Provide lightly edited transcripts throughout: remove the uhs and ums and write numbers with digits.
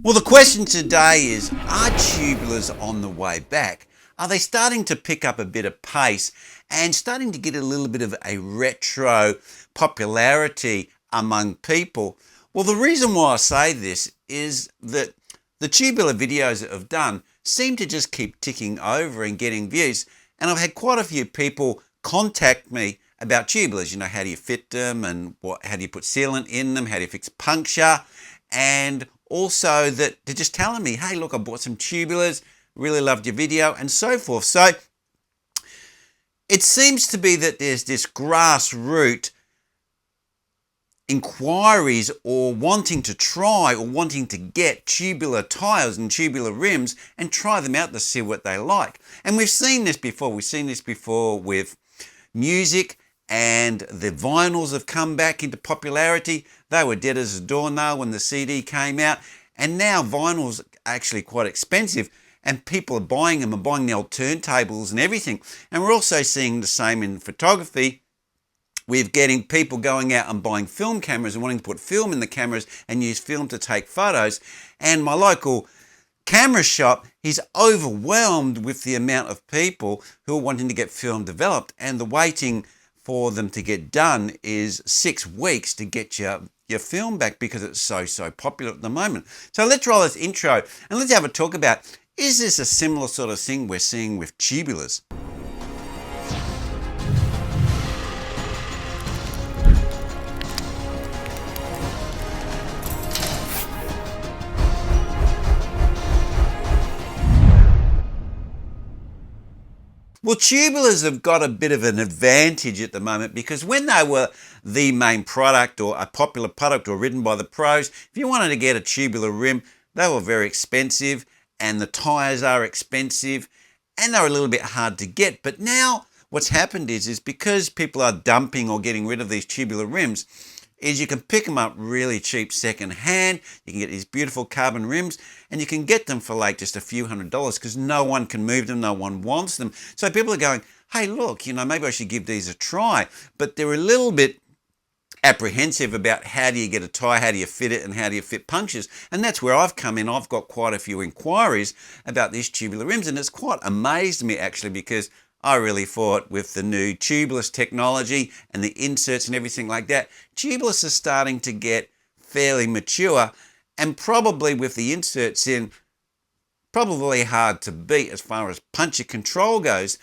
Well, the question today is, are tubulars on the way back? Are they starting to pick up a bit of pace and starting to get a little bit of a retro popularity among people? Well, the reason why I say this is that the tubular videos that I've done seem to just keep ticking over and getting views. And I've had quite a few people contact me about tubulars. You know, how do you fit them, and how do you put sealant in them? How do you fix puncture? And also that they're just telling me, hey, look, I bought some tubulars, really loved your video, and so forth. So it seems to be that there's this grassroots inquiries or wanting to try or wanting to get tubular tyres and tubular rims and try them out to see what they like. And we've seen this before. We've seen this before with music, and the vinyls have come back into popularity. They were dead as a doornail when the CD came out, and now vinyls are actually quite expensive, and people are buying them and buying the old turntables and everything. And we're also seeing the same in photography. We're getting people going out and buying film cameras and wanting to put film in the cameras and use film to take photos. And my local camera shop is overwhelmed with the amount of people who are wanting to get film developed, and the waiting for them to get done is 6 weeks to get your film back because it's so popular at the moment. So let's roll this intro and let's have a talk about, is this a similar sort of thing we're seeing with tubulars? Well, tubulars have got a bit of an advantage at the moment, because when they were the main product or a popular product or ridden by the pros, if you wanted to get a tubular rim, they were very expensive, and the tyres are expensive, and they're a little bit hard to get. But now what's happened is because people are dumping or getting rid of these tubular rims, is you can pick them up really cheap second hand. You can get these beautiful carbon rims, and you can get them for like just a few $100s because no one can move them, no one wants them. So people are going, hey, look, you know, maybe I should give these a try. But they're a little bit apprehensive about how do you get a tyre, how do you fit it, and how do you fit punctures. And that's where I've come in. I've got quite a few inquiries about these tubular rims, and it's quite amazed me actually, because I really thought with the new tubeless technology and the inserts and everything like that, tubeless is starting to get fairly mature, and probably with the inserts in, probably hard to beat as far as puncture control goes.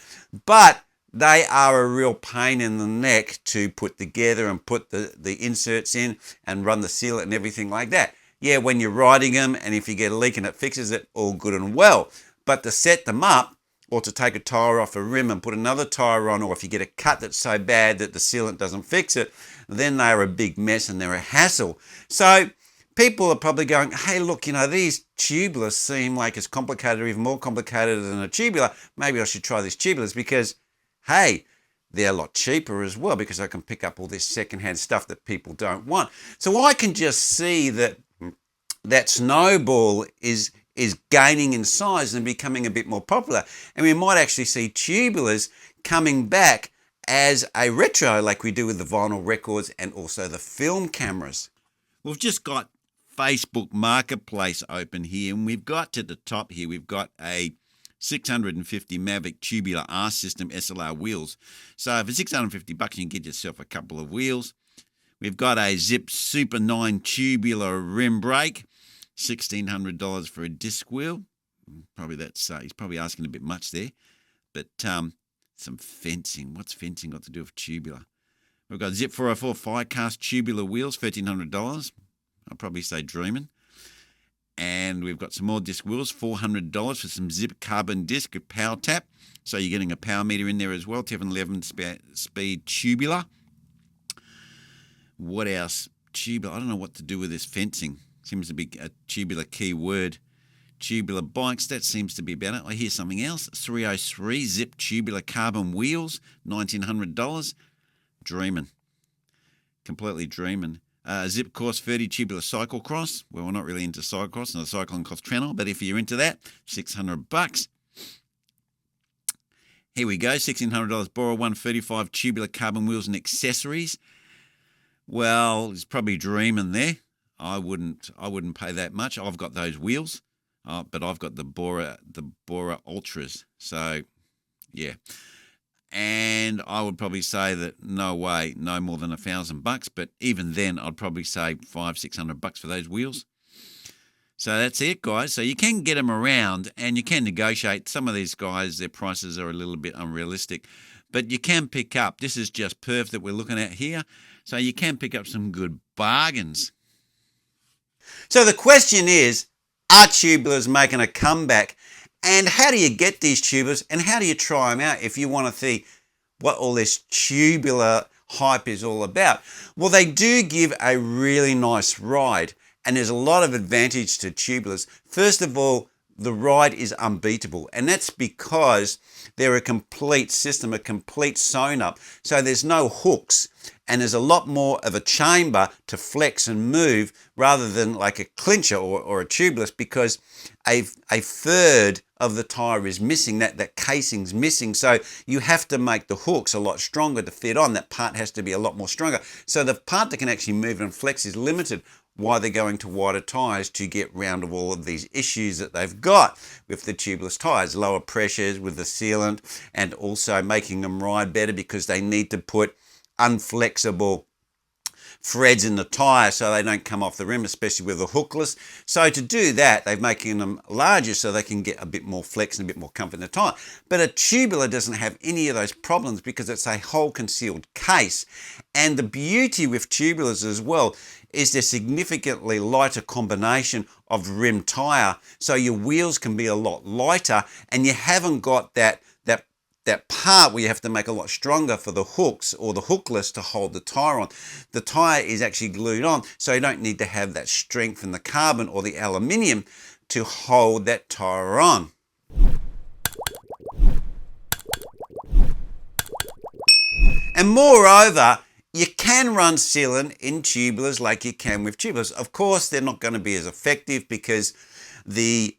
But they are a real pain in the neck to put together and put the inserts in and run the sealant and everything like that. Yeah, when you're riding them and if you get a leak and it fixes it, all good and well. But to set them up, or to take a tyre off a rim and put another tyre on, or if you get a cut that's so bad that the sealant doesn't fix it, then they're a big mess and they're a hassle. So people are probably going, hey, look, you know, these tubulars seem like it's complicated, or even more complicated than a tubular. Maybe I should try these tubulars because, hey, they're a lot cheaper as well, because I can pick up all this secondhand stuff that people don't want. So I can just see that snowball is gaining in size and becoming a bit more popular. And we might actually see tubulars coming back as a retro like we do with the vinyl records and also the film cameras. We've just got Facebook Marketplace open here, and we've got to the top here, we've got a 650 Mavic Tubular R System SLR wheels. So for $650 you can get yourself a couple of wheels. We've got a Zip Super 9 tubular rim brake, $1,600 for a disc wheel. Probably that's he's probably asking a bit much there. But some fencing. What's fencing got to do with tubular? We've got Zip 404 Firecast tubular wheels, $1,300. I'll probably say dreaming. And we've got some more disc wheels, $400 for some Zip carbon disc with power tap. So you're getting a power meter in there as well, 11 speed tubular. What else? Tubular. I don't know what to do with this fencing. Seems to be a tubular key word. Tubular bikes, that seems to be about it. I hear something else. 303 Zip tubular carbon wheels, $1,900. Dreaming. Completely dreaming. Zip Course 30 tubular cyclocross. Well, we're not really into cyclocross, not a cycling cross channel, but if you're into that, $600. Here we go, $1,600 Bora 135 tubular carbon wheels and accessories. Well, it's probably dreaming there. I wouldn't pay that much. I've got those wheels, but I've got the Bora Ultras. So yeah, and I would probably say that no way, no more than $1,000. But even then, I'd probably say $500-600 for those wheels. So that's it, guys. So you can get them around and you can negotiate. Some of these guys, their prices are a little bit unrealistic, but you can pick up. This is just perf that we're looking at here. So you can pick up some good bargains. So the question is, are tubulars making a comeback? And how do you get these tubulars and how do you try them out if you want to see what all this tubular hype is all about? Well, they do give a really nice ride. And there's a lot of advantage to tubulars. First of all, the ride is unbeatable. And that's because they're a complete system, a complete sewn up. So there's no hooks and there's a lot more of a chamber to flex and move rather than like a clincher or a tubulars, because a third of the tyre is missing, that casing's missing. So you have to make the hooks a lot stronger to fit on. That part has to be a lot more stronger. So the part that can actually move and flex is limited. Why they're going to wider tyres to get round of all of these issues that they've got with the tubeless tyres, lower pressures with the sealant, and also making them ride better because they need to put unflexible threads in the tyre so they don't come off the rim, especially with the hookless. So to do that, they're making them larger so they can get a bit more flex and a bit more comfort in the tyre. But a tubular doesn't have any of those problems because it's a whole concealed case. And the beauty with tubulars as well is their significantly lighter combination of rim tyre. So your wheels can be a lot lighter and you haven't got that part where you have to make a lot stronger for the hooks or the hookless to hold the tyre on. The tyre is actually glued on, so you don't need to have that strength in the carbon or the aluminium to hold that tyre on. And moreover, you can run sealant in tubulars like you can with tubulars. Of course, they're not going to be as effective because the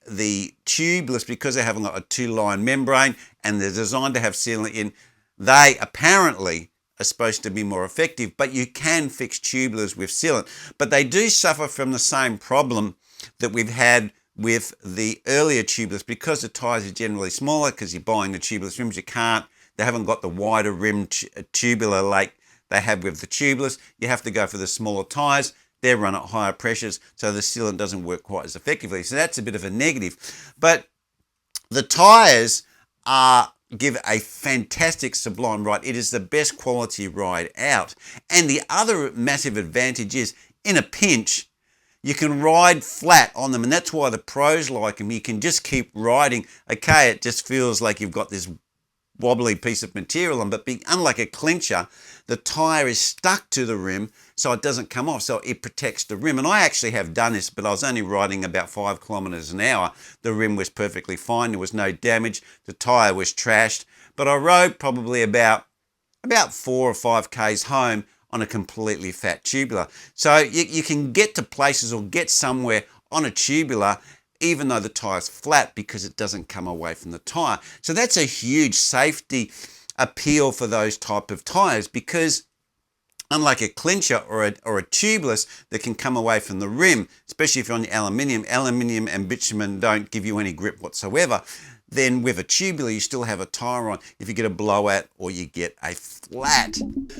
tubulars, because they haven't got a two-line membrane and they're designed to have sealant in, they apparently are supposed to be more effective, but you can fix tubulars with sealant. But they do suffer from the same problem that we've had with the earlier tubulars, because the tyres are generally smaller, because you're buying the tubulars rims, they haven't got the wider rim tubular like they have with the tubulars. You have to go for the smaller tyres. They run at higher pressures, so the sealant doesn't work quite as effectively. So that's a bit of a negative. But the tyres give a fantastic sublime ride. It is the best quality ride out. And the other massive advantage is, in a pinch, you can ride flat on them, and that's why the pros like them. You can just keep riding. Okay, it just feels like you've got this wobbly piece of material on, but unlike a clincher, the tyre is stuck to the rim so it doesn't come off, so it protects the rim. And I actually have done this, but I was only riding about 5 kilometers an hour. The rim was perfectly fine, there was no damage, the tyre was trashed, but I rode probably about 4 or 5 k's home on a completely fat tubular. So you can get to places or get somewhere on a tubular even though the tyre's flat, because it doesn't come away from the tyre. So that's a huge safety appeal for those type of tyres, because unlike a clincher or a tubeless that can come away from the rim, especially if you're on the aluminium and bitumen don't give you any grip whatsoever, then with a tubular you still have a tyre on if you get a blowout or you get a flat.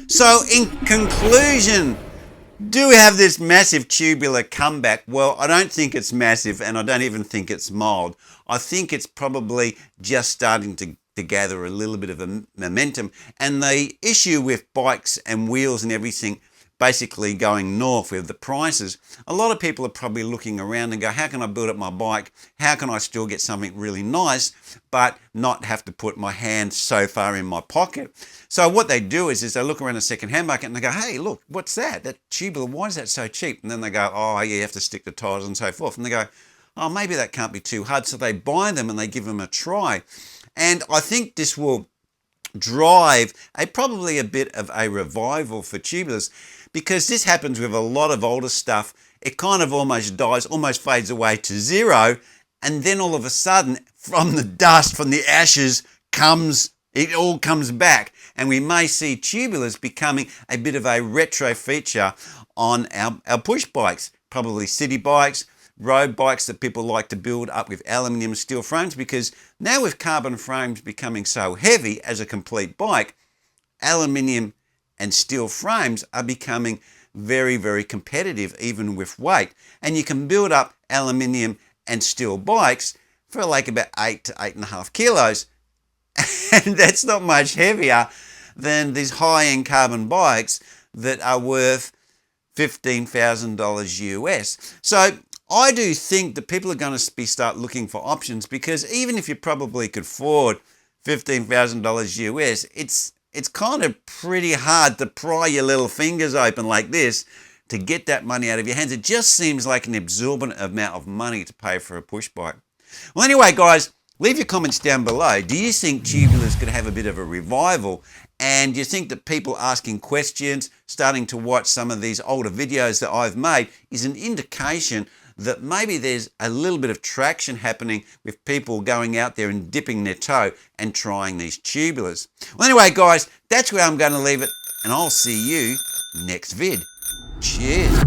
So in conclusion, do we have this massive tubular comeback? Well, I don't think it's massive, and I don't even think it's mild. I think it's probably just starting to gather a little bit of a momentum. And the issue with bikes and wheels and everything basically going north with the prices, a lot of people are probably looking around and go, how can I build up my bike? How can I still get something really nice but not have to put my hand so far in my pocket? So what they do is they look around a second-hand market and they go, hey, look, what's that? That tubular, why is that so cheap? And then they go, oh, yeah, you have to stick the tyres and so forth. And they go, oh, maybe that can't be too hard. So they buy them and they give them a try. And I think this will drive probably a bit of a revival for tubulars, because this happens with a lot of older stuff. It kind of almost dies, almost fades away to zero, and then all of a sudden, from the dust, from the ashes, it all comes back, and we may see tubulars becoming a bit of a retro feature on our push bikes. probably city bikes, road bikes that people like to build up with aluminium steel frames, because now with carbon frames becoming so heavy as a complete bike, aluminium and steel frames are becoming very, very competitive even with weight. And you can build up aluminium and steel bikes for like about 8 to 8.5 kilos. And that's not much heavier than these high-end carbon bikes that are worth $15,000 US. So I do think that people are going to start looking for options, because even if you probably could afford $15,000 US, it's kind of pretty hard to pry your little fingers open like this to get that money out of your hands. It just seems like an exorbitant amount of money to pay for a push bike. Well, anyway, guys, leave your comments down below. Do you think Tubulars could have a bit of a revival? And do you think that people asking questions, starting to watch some of these older videos that I've made, is an indication that maybe there's a little bit of traction happening with people going out there and dipping their toe and trying these Tubulars? Well, anyway, guys, that's where I'm going to leave it, and I'll see you next vid. Cheers.